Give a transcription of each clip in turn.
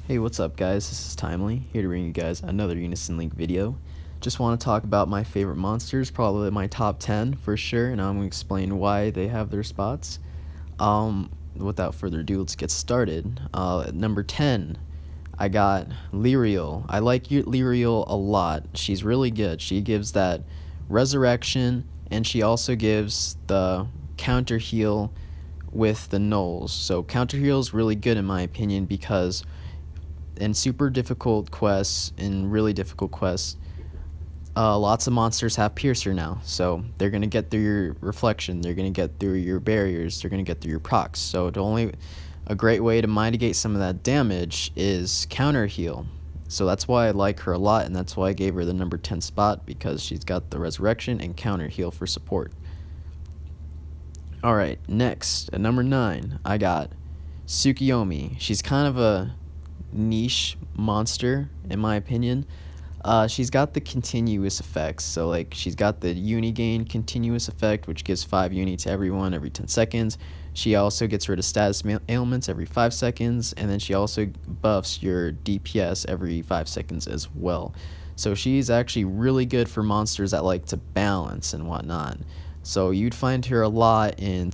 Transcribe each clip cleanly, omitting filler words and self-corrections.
Hey, what's up guys? This is Timely, here to bring you guys another Unison Link video. Just want to talk about my favorite monsters, probably my top 10 for sure, and I'm going to explain why they have their spots. Without further ado, let's get started. At number 10, I got Lyriel. I like Lyriel a lot. She's really good. She gives that resurrection, and she also gives the counter heal with the nulls. So counter heal is really good in my opinion because in super difficult quests, in really difficult quests, lots of monsters have Piercer now, so they're going to get through your reflection, they're going to get through your barriers, they're going to get through your procs. So a great way to mitigate some of that damage is counter heal. So that's why I like her a lot, and that's why I gave her the number 10 spot, because she's got the resurrection and counter heal for support. Alright, next, at number 9, I got Tsukiyomi. She's kind of a niche monster in my opinion. She's got the continuous effects, so like she's got the uni gain continuous effect, which gives 5 uni to everyone every 10 seconds. She also gets rid of status ailments every 5 seconds, and then she also buffs your DPS every 5 seconds as well. So she's actually really good for monsters that like to balance and whatnot. So you'd find her a lot in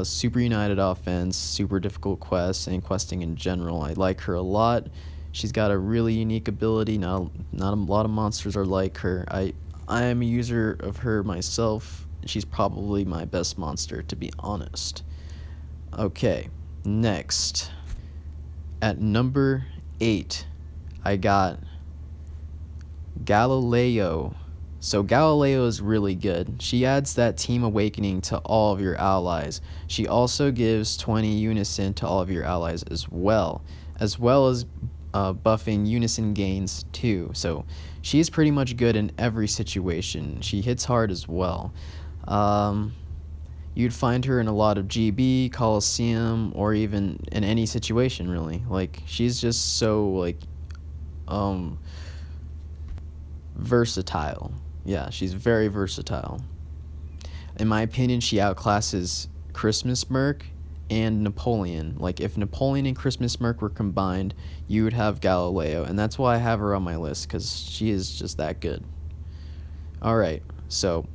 super united offense, super difficult quests, and questing in general. I like her a lot. She's got a really unique ability. Not a lot of monsters are like her. I am a user of her myself. She's probably my best monster, to be honest. Okay, next. At number 8, I got Galileo. So Galileo is really good. She adds that team awakening to all of your allies. She also gives 20 unison to all of your allies as well as buffing unison gains too. So she's pretty much good in every situation. She hits hard as well. You'd find her in a lot of GB, Coliseum, or even in any situation really. Like she's just so like versatile. Yeah, she's very versatile. In my opinion, she outclasses Christmas Merc and Napoleon. Like, if Napoleon and Christmas Merc were combined, you would have Galileo, and that's why I have her on my list, because she is just that good. Alright, so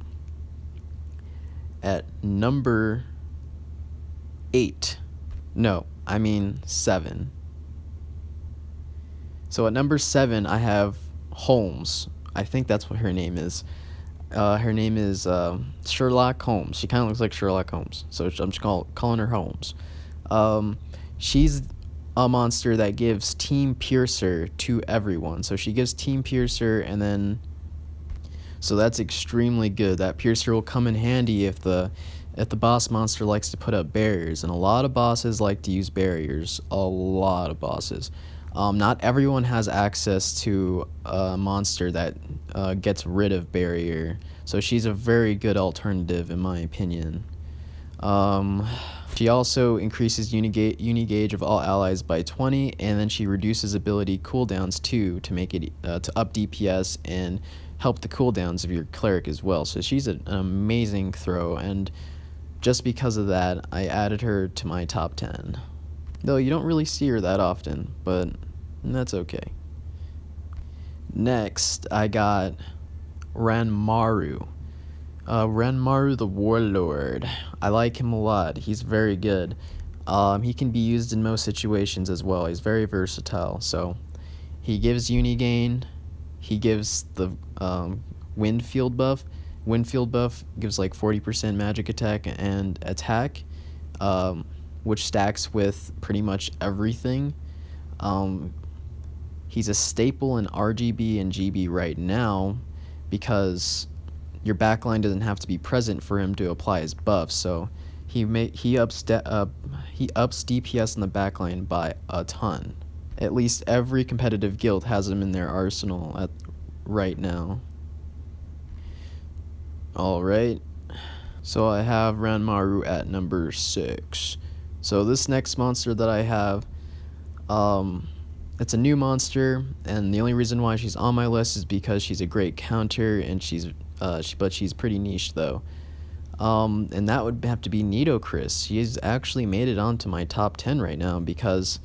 at number 7. So at number 7, I have Holmes. I think that's what her name is. Her name is Sherlock Holmes. She kind of looks like Sherlock Holmes, so I'm just calling her Holmes. She's a monster that gives Team Piercer to everyone. So she gives Team Piercer, and then so that's extremely good. That Piercer will come in handy if the boss monster likes to put up barriers, and a lot of bosses like to use barriers. A lot of bosses. Not everyone has access to a monster that gets rid of barrier, so she's a very good alternative in my opinion. She also increases uni gauge of all allies by 20, and then she reduces ability cooldowns too to make it to up DPS and help the cooldowns of your cleric as well. So she's an amazing throw, and just because of that, I added her to my top 10. Though you don't really see her that often, but that's okay. Next, I got Maru. Maru the Warlord. I like him a lot. He's very good. He can be used in most situations as well. He's very versatile. So he gives uni gain. He gives the wind field buff. Wind field buff gives like 40% magic attack and attack, which stacks with pretty much everything. He's a staple in RGB and GB right now because your backline doesn't have to be present for him to apply his buffs. So he ups DPS in the backline by a ton. At least every competitive guild has him in their arsenal right now. Alright, so I have Maru at number 6. So this next monster that I have, it's a new monster, and the only reason why she's on my list is because she's a great counter, and but she's pretty niche though. And that would have to be Nitocris. She's actually made it onto my top 10 right now because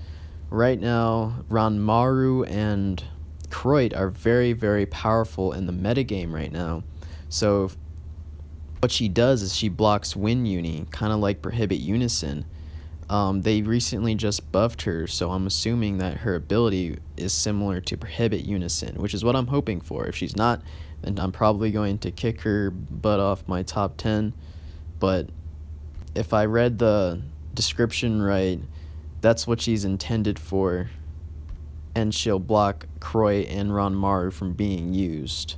Right now, Maru and Croit are very, very powerful in the metagame right now. So what she does is she blocks Win Uni, kind of like Prohibit Unison. They recently just buffed her, so I'm assuming that her ability is similar to Prohibit Unison, which is what I'm hoping for. If she's not, then I'm probably going to kick her butt off my top 10. But if I read the description right, that's what she's intended for, and she'll block Croy and Maru from being used.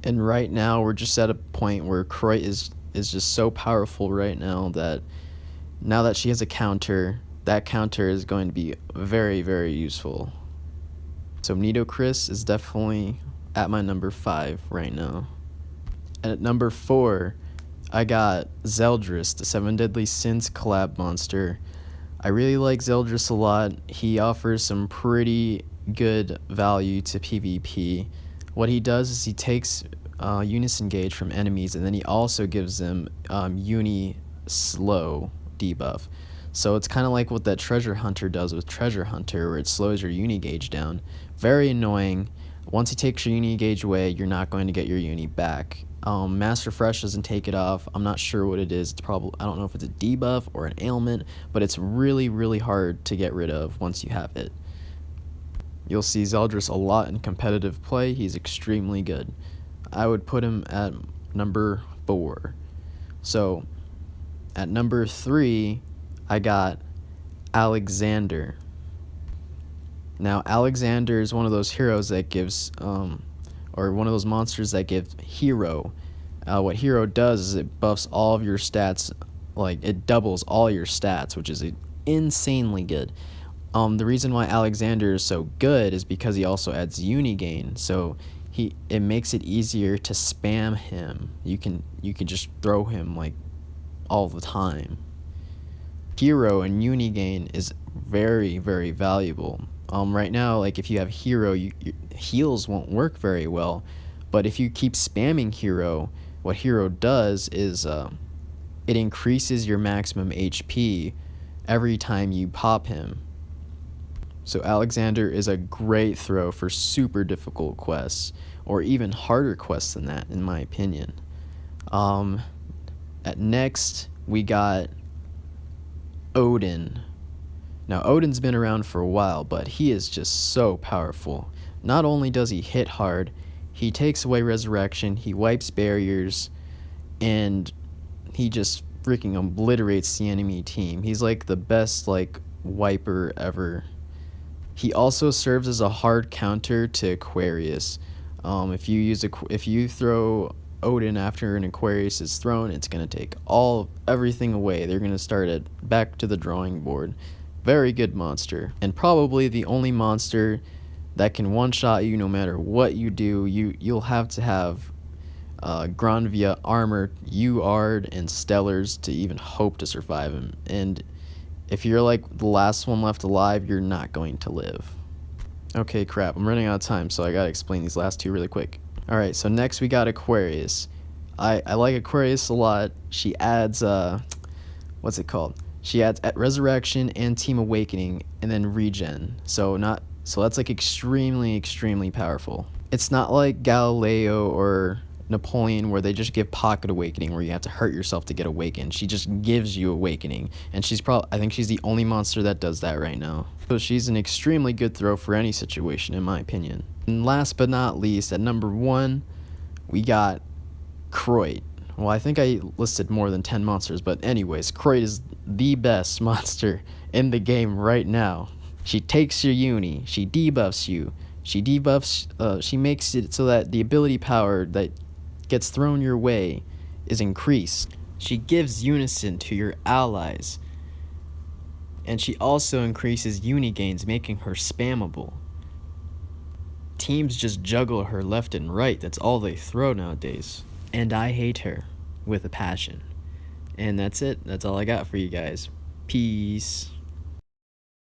And right now, we're just at a point where Croy is just so powerful right now that she has a counter, that counter is going to be very, very useful. So Nido Chris is definitely at my number 5 right now. And at number 4, I got Zell Drous, the 7 Deadly Sins collab monster. I really like Zell Drous a lot. He offers some pretty good value to PvP. What he does is he takes Unison gauge from enemies, and then he also gives them Uni slow debuff. So it's kind of like what that Treasure Hunter does with Treasure Hunter, where it slows your Uni gauge down. Very annoying. Once he takes your Uni gauge away, you're not going to get your Uni back. Master Fresh doesn't take it off. I'm not sure what it is. It's probably, I don't know if it's a debuff or an ailment, but it's really, really hard to get rid of once you have it. You'll see Zell Drous a lot in competitive play. He's extremely good. I would put him at number 4. So at number 3, I got Alexander. Now, Alexander is one of those heroes that gives, or one of those monsters that gives hero. What hero does is it buffs all of your stats, like it doubles all your stats, which is insanely good. The reason why Alexander is so good is because he also adds uni gain, so it makes it easier to spam him. You can just throw him like all the time. Hero and uni gain is very, very valuable. Right now, like if you have hero, your heals won't work very well, but if you keep spamming hero, what hero does is it increases your maximum HP every time you pop him. So Alexander is a great throw for super difficult quests, or even harder quests than that, in my opinion. At next, we got Odin. Now, Odin's been around for a while, but he is just so powerful. Not only does he hit hard, he takes away resurrection, he wipes barriers, and he just freaking obliterates the enemy team. He's like the best wiper ever. He also serves as a hard counter to Aquarius. If you throw Odin after an Aquarius is thrown, it's gonna take everything away. They're gonna start back to the drawing board. Very good monster, and probably the only monster that can one-shot you no matter what you do. You'll have to have Granvia armor, UARD, and Stellars to even hope to survive him. And if you're like the last one left alive, you're not going to live. Okay, crap, I'm running out of time, so I gotta explain these last two really quick. Alright, so next we got Aquarius. I like Aquarius a lot. She adds, what's it called? She adds Resurrection and Team Awakening, and then Regen. So that's like extremely, extremely powerful. It's not like Galileo or Napoleon where they just give Pocket Awakening, where you have to hurt yourself to get awakened. She just gives you Awakening, and I think she's the only monster that does that right now. So she's an extremely good throw for any situation, in my opinion. And last but not least, at number 1, we got Croit. Well, I think I listed more than 10 monsters, but anyways, Croit is the best monster in the game right now. She takes your uni, she debuffs you, she makes it so that the ability power that gets thrown your way is increased. She gives unison to your allies, and she also increases uni gains, making her spammable. Teams just juggle her left and right. That's all they throw nowadays. And I hate her with a passion. And that's it. That's all I got for you guys. Peace.